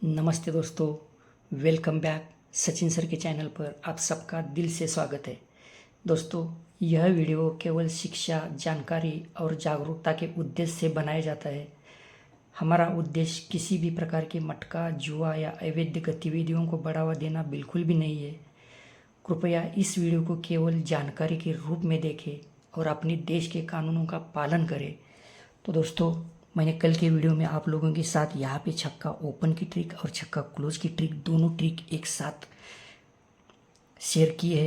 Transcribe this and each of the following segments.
नमस्ते दोस्तों, welcome back Sachin sir के चैनल पर आप सबका दिल से स्वागत है। दोस्तों, यह वीडियो केवल शिक्षा, जानकारी और जागरूकता के उद्देश्य से बनाया जाता है। हमारा उद्देश्य किसी भी प्रकार के मटका, जुआ या अवैध गतिविधियों को बढ़ावा देना बिल्कुल भी नहीं है। कृपया इस वीडियो को केवल जानकारी के रूप में देखें और अपने देश के कानूनों का पालन करें। तो दोस्तों, मैंने कल के वीडियो में आप लोगों के साथ यहाँ पे छक्का ओपन की ट्रिक और छक्का क्लोज की ट्रिक, दोनों ट्रिक एक साथ शेयर की है।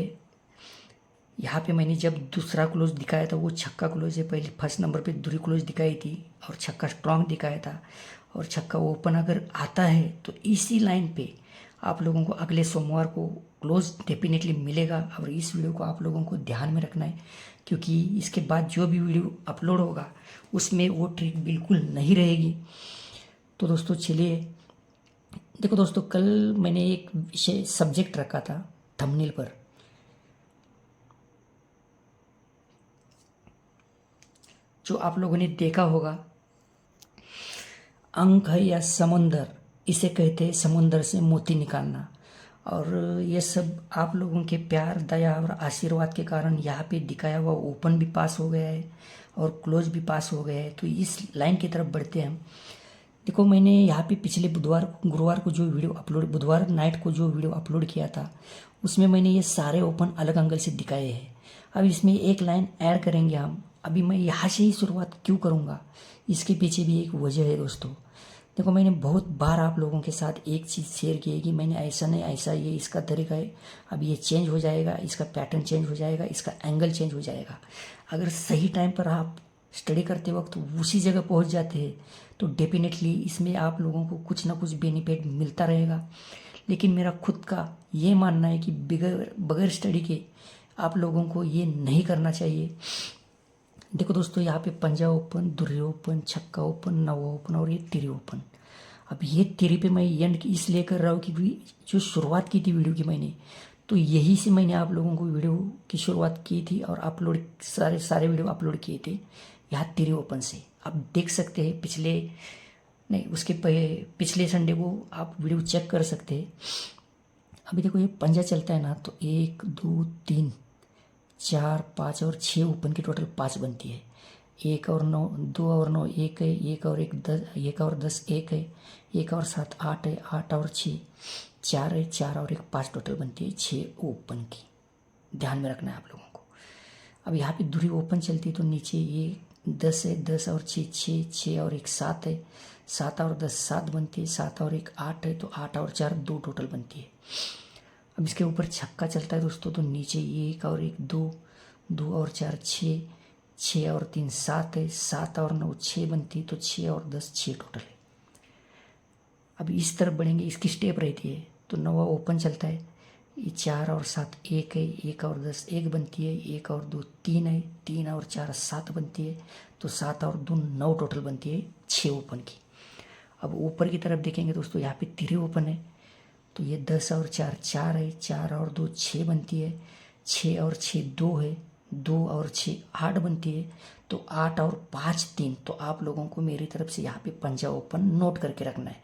यहाँ पे मैंने जब दूसरा क्लोज दिखाया था वो छक्का क्लोज है। पहले फर्स्ट नंबर पे दूसरी क्लोज दिखाई थी और छक्का स्ट्रांग दिखाया था। और छक्का ओपन अगर आता है तो इसी लाइन पे आप लोगों को अगले सोमवार को क्लोज डेफिनेटली मिलेगा। और इस वीडियो को आप लोगों को ध्यान में रखना है, क्योंकि इसके बाद जो भी वीडियो अपलोड होगा उसमें वो ट्रिक बिल्कुल नहीं रहेगी। तो दोस्तों चलिए, देखो दोस्तों, कल मैंने एक विषय सब्जेक्ट रखा था थंबनेल पर, जो आप लोगों ने देखा होगा। अंक है या समंदर, इसे कहते हैं समुंदर से मोती निकालना। और ये सब आप लोगों के प्यार, दया और आशीर्वाद के कारण यहाँ पे दिखाया हुआ ओपन भी पास हो गया है और क्लोज भी पास हो गया है। तो इस लाइन की तरफ बढ़ते हैं हम। देखो, मैंने यहाँ पे पिछले गुरुवार को जो वीडियो अपलोड, बुधवार नाइट को जो वीडियो अपलोड किया था, उसमें मैंने ये सारे ओपन अलग एंगल से दिखाए हैं। अब इसमें एक लाइन ऐड करेंगे हम। अभी मैं यहाँ से ही शुरुआत क्यों करूँगा, इसके पीछे भी एक वजह है दोस्तों। देखो, मैंने बहुत बार आप लोगों के साथ एक चीज़ शेयर की है कि मैंने ऐसा नहीं, ऐसा ये इसका तरीका है, अब ये चेंज हो जाएगा, इसका पैटर्न चेंज हो जाएगा, इसका एंगल चेंज हो जाएगा। अगर सही टाइम पर आप स्टडी करते वक्त उसी जगह पहुंच जाते हैं तो डेफिनेटली इसमें आप लोगों को कुछ ना कुछ बेनिफिट मिलता रहेगा। लेकिन मेरा खुद का ये मानना है कि बगैर स्टडी के आप लोगों को ये नहीं करना चाहिए। देखो दोस्तों, यहाँ पे पंजा ओपन, दुर्रे ओपन, छक्का ओपन, नवा ओपन और ये तिरी ओपन। अब ये तिरी पे मैं एंड इसलिए कर रहा हूँ कि जो शुरुआत की थी वीडियो की मैंने, तो यही से मैंने आप लोगों को वीडियो की शुरुआत की थी और अपलोड सारे वीडियो अपलोड किए थे यहाँ तिरी ओपन से। आप देख सकते हैं पिछले, नहीं उसके पिछले संडे को आप वीडियो चेक कर सकते हैं। अभी देखो, ये पंजा चलता है ना, तो 1 2 3 4 5 और 6 ओपन की टोटल 5 बनती है। 1 और 9, 2 और 9 1 है, 1 और 1 10, 1 और 10 1 है, 1 और 7 8 है, 8 और 6 4 है, 4 और 1 5 टोटल बनती है 6 ओपन की। ध्यान में रखना है आप लोगों को। अब यहाँ पे दूरी ओपन चलती है तो नीचे ये 10 है, 10 और 6 6, 6 और 1 7 है, 7 और 10 7 बनती है, 7 और 1 8 है, तो 8 और 4 2 टोटल बनती है। अब इसके ऊपर छक्का चलता है दोस्तों, तो नीचे 1 और 1 2, 2 और 4 6, 6 और 3 7 है, 7 और 9 6 बनती है, तो 6 और 10 6 टोटल है। अब इस तरफ बढ़ेंगे, इसकी स्टेप रहती है। तो नवा ओपन चलता है, ये 4 और 7 1 है, 1 और 10 1 बनती है, 1 और 2 3 है, 3 और 4 7 बनती है, तो 7 और 2 9 टोटल बनती है 6 ओपन की। अब ऊपर की तरफ देखेंगे दोस्तों, यहाँ पे तिरी ओपन है, तो ये 10 और 4 4 है, 4 और 2 6 बनती है, 6 और 6 2 है, 2 और 6 8 बनती है, तो 8 और 5 3। तो आप लोगों को मेरी तरफ से यहाँ पे पंजा ओपन नोट करके रखना है।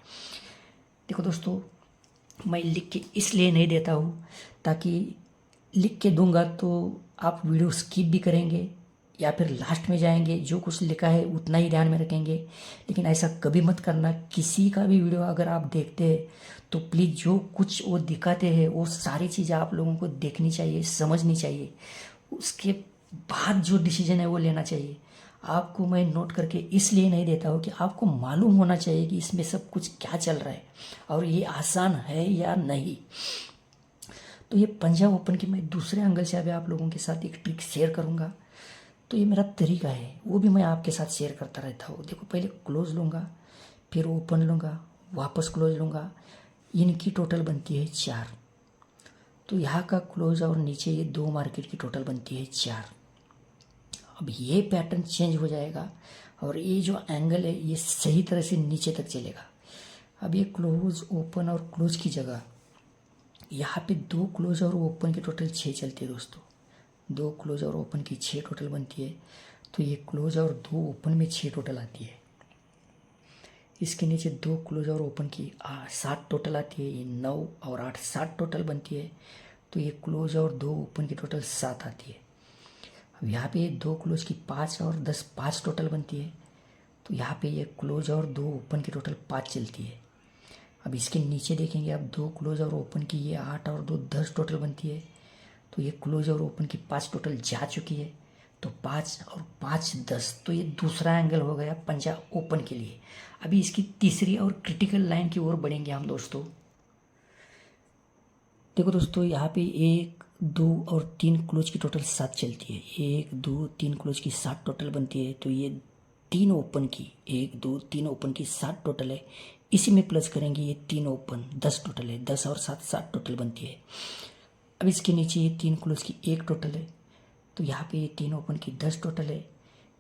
देखो दोस्तों, मैं लिख के इसलिए नहीं देता हूँ ताकि लिख के दूंगा तो आप वीडियो स्किप भी करेंगे या फिर लास्ट में जाएंगे, जो कुछ लिखा है उतना ही ध्यान में रखेंगे। लेकिन ऐसा कभी मत करना। किसी का भी वीडियो अगर आप देखते हैं तो प्लीज़ जो कुछ वो दिखाते हैं वो सारी चीज़ें आप लोगों को देखनी चाहिए, समझनी चाहिए। उसके बाद जो डिसीजन है वो लेना चाहिए। आपको मैं नोट करके इसलिए नहीं देता हूँ कि आपको मालूम होना चाहिए कि इसमें सब कुछ क्या चल रहा है और ये आसान है या नहीं। तो ये पंजाब ओपन की मैं दूसरे एंगल से अभी आप लोगों के साथ एक ट्रिक शेयर करूँगा। तो ये मेरा तरीका है, वो भी मैं आपके साथ शेयर करता रहता हूँ। देखो, पहले क्लोज लूँगा, फिर ओपन लूँगा, वापस क्लोज लूँगा, इनकी टोटल बनती है 4। तो यहाँ का क्लोज और नीचे ये 2 मार्केट की टोटल बनती है 4। अब ये पैटर्न चेंज हो जाएगा और ये जो एंगल है ये सही तरह से नीचे तक चलेगा। अब ये क्लोज ओपन और क्लोज की जगह यहाँ पे 2 क्लोज और ओपन की टोटल 6 चलती है दोस्तों। 2 क्लोज और ओपन की 6 टोटल बनती है, तो ये क्लोज और 2 ओपन में 6 टोटल आती है। इसके नीचे 2 क्लोज और ओपन की 7 टोटल आती है। ये 9 और 8 7 टोटल बनती है। तो ये क्लोज और 2 ओपन की टोटल 7 आती है। अब यहाँ पे 2 क्लोज की 5 और 10 5 टोटल बनती है। तो यहाँ पे ये क्लोज और 2 ओपन की टोटल 5 चलती है। अब इसके नीचे देखेंगे आप 2 क्लोज और ओपन की ये 8 और 2 10 टोटल बनती है। तो ये क्लोज और ओपन की 5 टोटल जा चुकी है। तो 5 और 5 10, तो ये दूसरा एंगल हो गया पंजा ओपन के लिए। अभी इसकी तीसरी और क्रिटिकल लाइन की ओर बढ़ेंगे हम दोस्तों। देखो दोस्तों, यहाँ पे 1 2 और 3 क्लोज की टोटल 7 चलती है। 1 2 3 क्लोज की 7 टोटल बनती है। तो ये 3 ओपन की 1 2 3 ओपन की 7 टोटल है। इसी में प्लस करेंगे ये 3 ओपन 10 टोटल है। 10 और 7 7 टोटल बनती है। अब इसके नीचे ये 3 क्लोज की 1 टोटल है। तो यहाँ पे ये 3 ओपन की 10 टोटल है।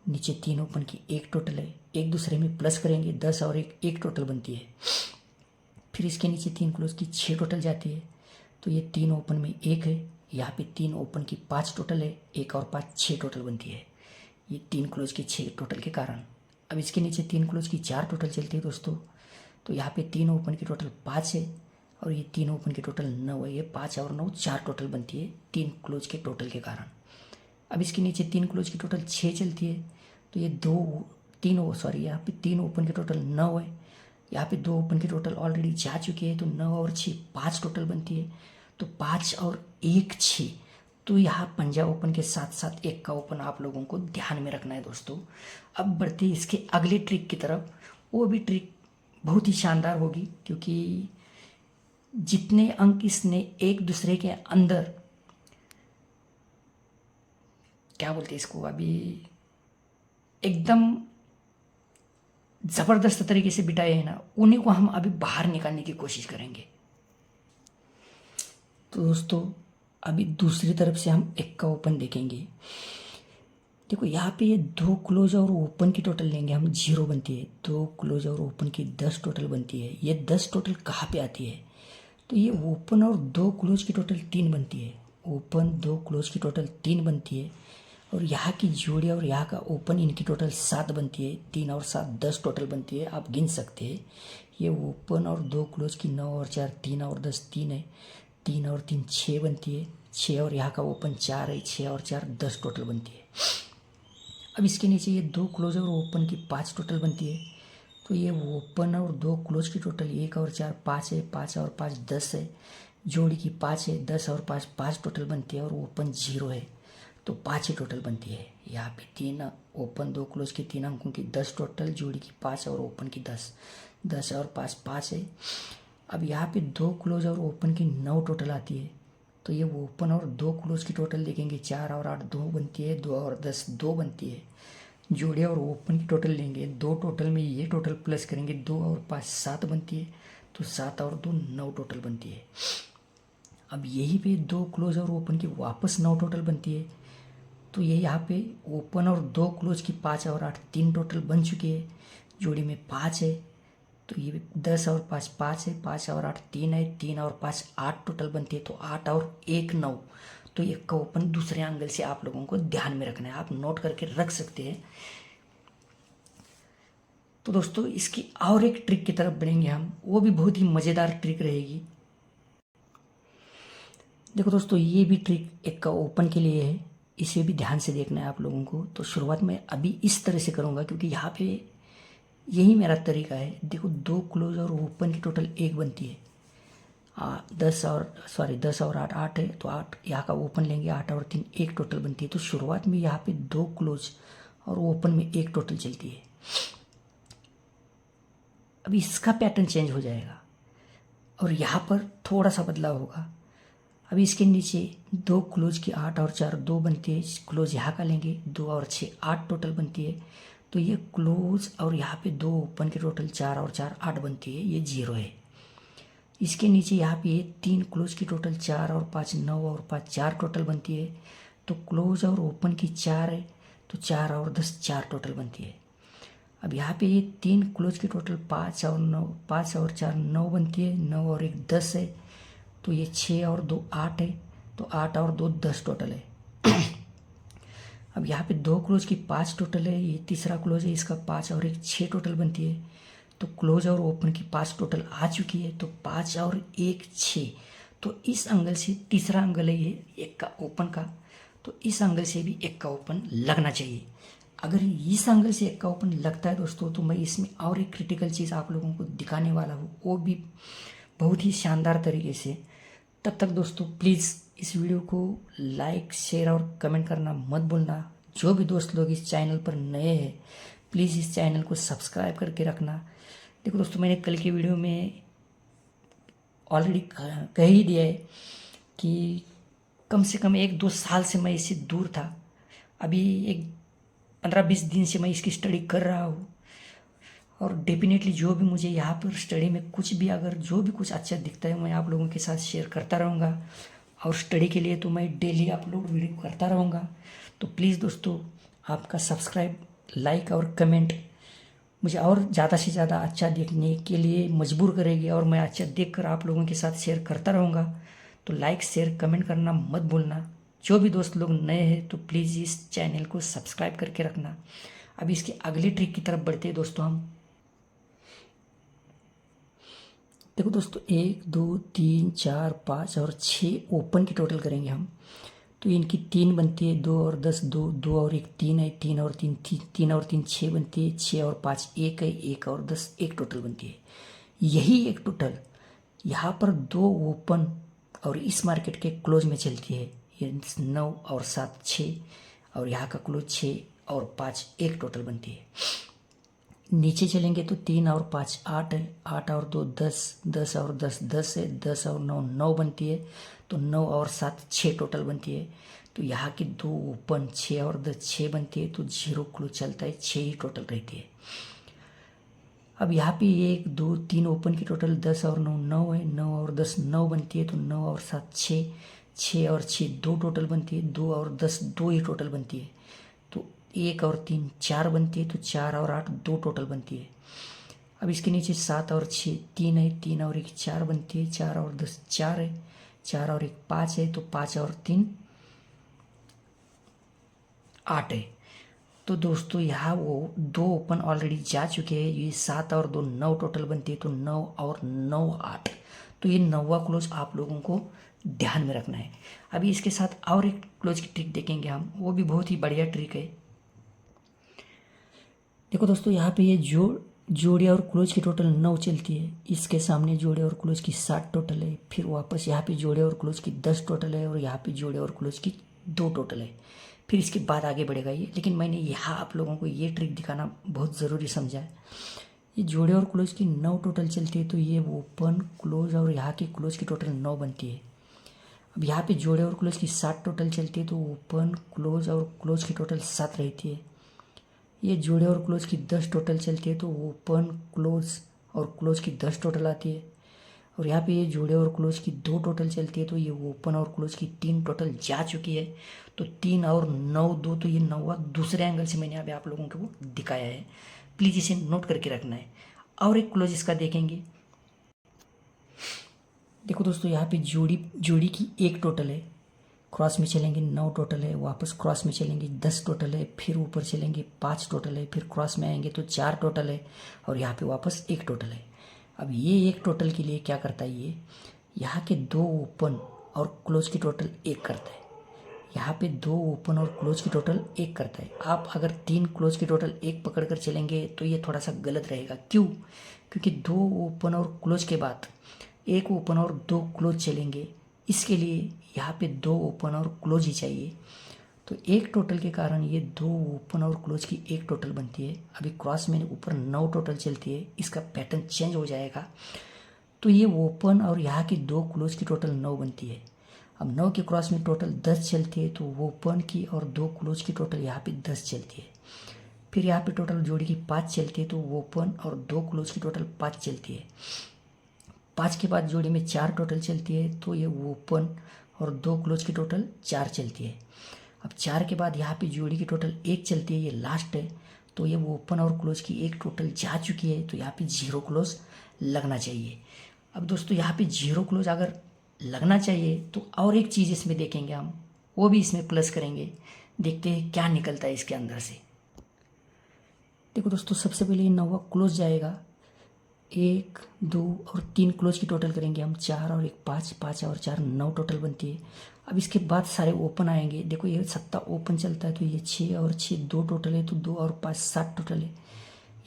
नीचे 3 ओपन की 1 टोटल है। एक दूसरे में प्लस करेंगे 10 और 1 टोटल बनती है। फिर इसके नीचे 3 क्लोज की 6 टोटल जाती है। तो ये 3 ओपन में 1 है। यहाँ पे 3 ओपन की 5 टोटल है। 1 और 5 6 टोटल बनती है। ये 3 क्लोज की 6 टोटल के कारण। अब इसके नीचे 3 क्लोज की 4 टोटल चलती है दोस्तों। तो यहाँ पे 3 ओपन की टोटल 5 है और ये 3 ओपन की टोटल 9 है। ये 5 और 9 4 टोटल बनती है 3 क्लोज के टोटल के कारण। अब इसके नीचे 3 क्लोज की टोटल 6 चलती है। तो ये यहाँ पे 3 ओपन की टोटल 9 है। यहाँ पे 2 ओपन की टोटल ऑलरेडी जा चुकी है। तो 9 और 6 5 टोटल बनती है। तो 5 और 1 6। तो यहाँ पंजा ओपन के साथ साथ 1 का ओपन आप लोगों को ध्यान में रखना है दोस्तों। अब बढ़ते हैं इसके अगले ट्रिक की तरफ। वो भी ट्रिक बहुत ही शानदार होगी, क्योंकि जितने अंक इसने एक दूसरे के अंदर, क्या बोलते हैं इसको, अभी एकदम जबरदस्त तरीके से बिठाए हैं ना, उन्हीं को हम अभी बाहर निकालने की कोशिश करेंगे। तो दोस्तों, अभी दूसरी तरफ से हम 1 का ओपन देखेंगे। देखो यहाँ पे ये 2 क्लोज और ओपन की टोटल लेंगे हम, 0 बनती है। 2 क्लोज और ओपन की 10 टोटल बनती है। ये 10 टोटल कहाँ पे आती है? तो ये ओपन और 2 क्लोज की टोटल 3 बनती है। ओपन 2 क्लोज की टोटल 3 बनती है। और यहाँ की जोड़ी और यहाँ का ओपन, इनकी टोटल 7 बनती है। 3 और 7 10 टोटल बनती है, आप गिन सकते हैं। ये ओपन और 2 क्लोज की 9 और 4 3 और 10 3 है। 3 और 3 6 बनती है। 6 और यहाँ का ओपन 4 है। 6 और 4 10 टोटल बनती है। अब इसके नीचे ये 2 क्लोज और ओपन की 5 टोटल बनती है। तो ये ओपन और 2 क्लोज की टोटल 1 और 4 5 है। 5 और 5 10 है। जोड़ी की 5 है। 10 और 5 5 टोटल बनती है। और ओपन 0 है। तो 5 ही टोटल बनती है। यहाँ पे 3 ओपन 2 क्लोज के 3 अंकों की 10 टोटल, जोड़ी की 5 और ओपन की 10। 10 और 5 5 है। अब यहाँ पे 2 क्लोज और ओपन की 9 टोटल आती है। तो ये ओपन और 2 क्लोज की टोटल देखेंगे, 4 और 8 2 बनती है। 2 और 10 2 बनती है। जोड़े और ओपन की टोटल लेंगे, 2 टोटल में ये टोटल प्लस करेंगे, 2 और 5 7 बनती है। तो 7 और 2 9 टोटल बनती है। अब यही पे 2 क्लोज और ओपन की वापस 9 टोटल बनती है। तो ये यहाँ पे ओपन और 2 क्लोज की 5 और 8 3 टोटल बन चुकी है। जोड़ी में 5 है। तो ये 10 और 5 5 है। 5 और 8 3 है। 3 और 5 8 टोटल बनती है। तो 8 और 1 9। तो ये का ओपन दूसरे एंगल से आप लोगों को ध्यान में रखना है, आप नोट करके रख सकते हैं। तो दोस्तों, इसकी और एक ट्रिक की तरफ बढ़ेंगे हम, वो भी बहुत ही मज़ेदार ट्रिक रहेगी। देखो दोस्तों, ये भी ट्रिक 1 का ओपन के लिए है, इसे भी ध्यान से देखना है आप लोगों को। तो शुरुआत में अभी इस तरह से करूँगा, क्योंकि यहाँ पे यही मेरा तरीका है। देखो 2 क्लोज और ओपन की टोटल 1 बनती है। 10 और 8 8 है। तो 8 यहाँ का ओपन लेंगे, 8 और 3 1 टोटल बनती है। तो शुरुआत में यहाँ पे 2 क्लोज और ओपन में 1 टोटल चलती है। अब इसका पैटर्न चेंज हो जाएगा और यहाँ पर थोड़ा सा बदलाव होगा। अभी इसके नीचे 2 क्लोज की 8 और 4 2 बनती है। क्लोज यहाँ का लेंगे, 2 और 6 8 टोटल बनती है। तो ये क्लोज और यहाँ पे 2 ओपन की टोटल 4 और 4 8 बनती है। ये 0 है। इसके नीचे यहाँ पे 3 क्लोज की टोटल 4 और 5 9 और 5 4 टोटल बनती है। तो क्लोज और ओपन की 4 है। तो 4 और 10 4 टोटल बनती है। अब यहाँ पे ये 3 क्लोज की टोटल 5 और 9 5 और 4 9 बनती है। 9 और 1 10 है। तो ये 6 और 2 8 है। तो 8 और 2 10 टोटल है। अब यहाँ पे 2 क्लोज की 5 टोटल है। ये तीसरा क्लोज है, इसका 5 और 1 6 टोटल बनती है। तो क्लोज और ओपन की 5 टोटल आ चुकी है, तो 5 और 1 6। तो इस एंगल से तीसरा एंगल है ये 1 का ओपन का, तो इस एंगल से भी 1 का ओपन लगना चाहिए। अगर इस एंगल से 1 का ओपन लगता है दोस्तों, तो मैं इसमें और एक क्रिटिकल चीज़ आप लोगों को दिखाने वाला हूँ, वो भी बहुत ही शानदार तरीके से। तब तक दोस्तों प्लीज़ इस वीडियो को लाइक शेयर और कमेंट करना मत भूलना। जो भी दोस्त लोग इस चैनल पर नए हैं, प्लीज़ इस चैनल को सब्सक्राइब करके रखना। देखो दोस्तों, मैंने कल की वीडियो में ऑलरेडी कह ही दिया है कि कम से कम 1-2 साल से मैं इससे दूर था। अभी एक 15-20 दिन से मैं इसकी स्टडी कर रहा हूँ, और डेफिनेटली जो भी मुझे यहाँ पर स्टडी में कुछ भी अगर जो भी कुछ अच्छा दिखता है, मैं आप लोगों के साथ शेयर करता रहूँगा। और स्टडी के लिए तो मैं डेली अपलोड वीडियो करता रहूँगा। तो प्लीज़ दोस्तों, आपका सब्सक्राइब, लाइक और कमेंट मुझे और ज़्यादा से ज़्यादा अच्छा देखने के लिए मजबूर करेगी, और मैं अच्छा देखकर आप लोगों के साथ शेयर करता रहूँगा। तो लाइक शेयर कमेंट करना मत भूलना। जो भी दोस्त लोग नए हैं तो प्लीज़ इस चैनल को सब्सक्राइब करके रखना। अब इसके अगले ट्रिक की तरफ बढ़ते हैं दोस्तों हम। देखो दोस्तों, 1 2 3 4 5 और 6 ओपन की टोटल करेंगे हम। तो इनकी 3 बनती है, 2 और 10 2, 2 और 1 3 है, 3 और 3 3 और 3 6 बनती है, 6 और 5 1 है, 1 और 10 1 टोटल बनती है। यही एक टोटल यहाँ पर 2 ओपन और इस मार्केट के क्लोज में चलती है। ये 9 और 7 6, और यहाँ का क्लोज 6 और 5 1 टोटल बनती है। नीचे चलेंगे तो 3 और 5 8 है, 8 और 2 10, 10 और 10 10 है, 10 और 9 9 बनती है, तो 9 और 7 6 टोटल बनती है। तो यहाँ की 2 ओपन 6 और 10 6 बनती है, तो 0 क्लोज चलता है, 6 ही टोटल रहती है। अब यहाँ पे 1 2 3 ओपन की टोटल 10 और 9 9 है, 9 और 10 9 बनती है, तो 9 और 7 6, 6 और 6 2 टोटल बनती है, 2 और 10 2 ही टोटल बनती है। तो 1 और 3 4 बनती है, तो 4 और 8 2 टोटल बनती है। अब इसके नीचे 7 और 6 3 है, 3 और 1 4 बनती है, 4 और 10 4 है, 4 और 1 5 है, तो 5 और 3 8 है। तो दोस्तों यहाँ वो 2 ओपन ऑलरेडी जा चुके हैं। ये 7 और 2 9 टोटल बनती है, तो 9 और 9 8। तो ये 9वां क्लोज आप लोगों को ध्यान में रखना है। अभी इसके साथ और एक क्लोज की ट्रिक देखेंगे हम, वो भी बहुत ही बढ़िया ट्रिक है। देखो दोस्तों, यहाँ पे ये जोड़े और क्लोज की टोटल 9 चलती है, इसके सामने जोड़े और क्लोज की 7 टोटल है, फिर वापस यहाँ पे जोड़े और क्लोज की 10 टोटल है, और यहाँ पे जोड़े और क्लोज की 2 टोटल है। फिर इसके बाद आगे बढ़ेगा ये, लेकिन मैंने यहाँ आप लोगों को ये ट्रिक दिखाना बहुत ज़रूरी समझा है। ये जोड़े और क्लोज की 9 टोटल चलती है, तो ये ओपन क्लोज और यहाँ की क्लोज की टोटल 9 बनती है। अब यहाँ पे जोड़े और क्लोज की 7 टोटल चलती है, तो ओपन क्लोज और क्लोज की टोटल 7 रहती है। ये जोड़े और क्लोज की 10 टोटल चलती है, तो ओपन क्लोज और क्लोज की 10 टोटल आती है। और यहाँ पे ये जोड़े और क्लोज की 2 टोटल चलती है, तो ये ओपन और क्लोज की 3 टोटल जा चुकी है। तो 3 और 9 2, तो ये 9वां दूसरे एंगल से मैंने अभी आप लोगों को दिखाया है। प्लीज़ इसे नोट करके रखना है। और एक क्लोज इसका देखेंगे। देखो दोस्तों, यहाँ पे जोड़ी की 1 टोटल है, क्रॉस में चलेंगे 9 टोटल है, वापस क्रॉस में चलेंगे 10 टोटल है, फिर ऊपर चलेंगे 5 टोटल है, फिर क्रॉस में आएंगे तो 4 टोटल है, और यहाँ पे वापस 1 टोटल है। अब ये 1 टोटल के लिए क्या करता है, ये यहाँ के 2 ओपन और क्लोज की टोटल 1 करता है। यहाँ पे 2 ओपन और क्लोज की टोटल 1 करता है। आप अगर 3 क्लोज की टोटल 1 पकड़ कर चलेंगे तो ये थोड़ा सा गलत रहेगा। क्यों? क्योंकि 2 ओपन और क्लोज के बाद 1 ओपन और 2 क्लोज चलेंगे, इसके लिए यहाँ पे 2 ओपन और क्लोज ही चाहिए। तो 1 टोटल के कारण ये 2 ओपन और क्लोज की 1 टोटल बनती है। अभी क्रॉस में ऊपर 9 टोटल चलती है, इसका पैटर्न चेंज हो जाएगा। तो ये ओपन और यहाँ की 2 क्लोज की टोटल 9 बनती है। अब 9 के क्रॉस में टोटल 10 चलती है, तो ओपन की और 2 क्लोज की टोटल यहाँ पे 10 चलती है। फिर यहाँ पे टोटल जोड़ी की 5 चलती है, तो ओपन और 2 क्लोज की टोटल 5 चलती है। 5 के बाद जोड़ी में 4 टोटल चलती है, तो ये ओपन और 2 क्लोज की टोटल 4 चलती है। अब 4 के बाद यहाँ पे जोड़ी की टोटल 1 चलती है, ये लास्ट है, तो ये ओपन और क्लोज की 1 टोटल जा चुकी है, तो यहाँ पे 0 क्लोज लगना चाहिए। अब दोस्तों, यहाँ पे 0 क्लोज अगर लगना चाहिए तो और एक चीज़ इसमें देखेंगे हम, वो भी इसमें प्लस करेंगे, देखते हैं क्या निकलता है इसके अंदर से। देखो दोस्तों, सबसे पहले ये 9वां क्लोज जाएगा, 1 2 और 3 क्लोज की टोटल करेंगे हम, 4 और 1 5, 5 और 4 9 टोटल बनती है। अब इसके बाद सारे ओपन आएंगे। देखो ये 7 ओपन चलता है तो ये 6 और 6 2 टोटल है, तो 2 और 5 7 टोटल है।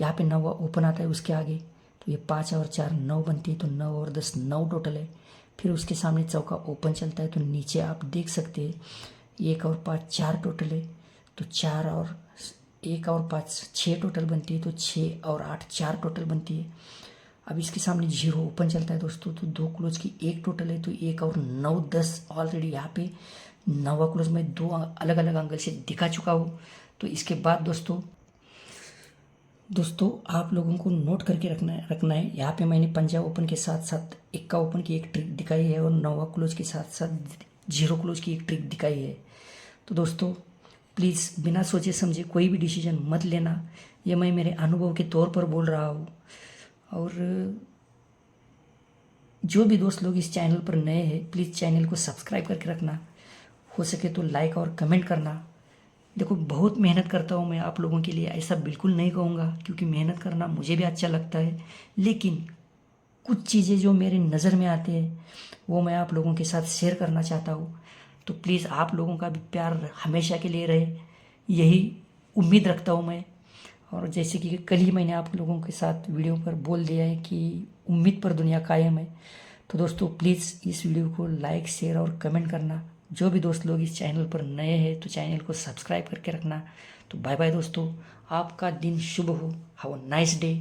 यहाँ पे 9 ओपन आता है उसके आगे, तो ये 5 और 4 9 बनती है, तो 9 और 10 9 टोटल है। फिर उसके सामने चौका ओपन चलता है, तो नीचे आप देख सकते हैं 1 और 5 4 टोटल है, तो 4 और 1 और 5 6 टोटल बनती है, तो 6 और 8 4 टोटल बनती है। अब इसके सामने 0 ओपन चलता है दोस्तों, तो 2 क्लोज की 1 टोटल है, तो 1 और 9 10 ऑलरेडी यहाँ पे 9वां क्लोज में 2 अलग अलग एंगल से दिखा चुका हूँ। तो इसके बाद दोस्तों आप लोगों को नोट करके रखना है। यहाँ पे मैंने पंजा ओपन के साथ साथ 1 ओपन की एक ट्रिक दिखाई है और 9वां क्लोज के साथ साथ 0 क्लोज की एक ट्रिक दिखाई है। तो दोस्तों प्लीज़ बिना सोचे समझे कोई भी डिसीजन मत लेना, ये मैं मेरे अनुभव के तौर पर बोल रहा हूँ। और जो भी दोस्त लोग इस चैनल पर नए हैं प्लीज़ चैनल को सब्सक्राइब करके रखना, हो सके तो लाइक और कमेंट करना। देखो बहुत मेहनत करता हूँ मैं आप लोगों के लिए, ऐसा बिल्कुल नहीं कहूँगा, क्योंकि मेहनत करना मुझे भी अच्छा लगता है, लेकिन कुछ चीज़ें जो मेरे नज़र में आते हैं वो मैं आप लोगों के साथ शेयर करना चाहता हूँ। तो प्लीज़ आप लोगों का भी प्यार हमेशा के लिए रहे, यही उम्मीद रखता हूँ मैं। और जैसे कि कल ही मैंने आप लोगों के साथ वीडियो पर बोल दिया है कि उम्मीद पर दुनिया कायम है। तो दोस्तों प्लीज़ इस वीडियो को लाइक शेयर और कमेंट करना। जो भी दोस्त लोग इस चैनल पर नए हैं तो चैनल को सब्सक्राइब करके रखना। तो बाय बाय दोस्तों, आपका दिन शुभ हो। Have a nice day.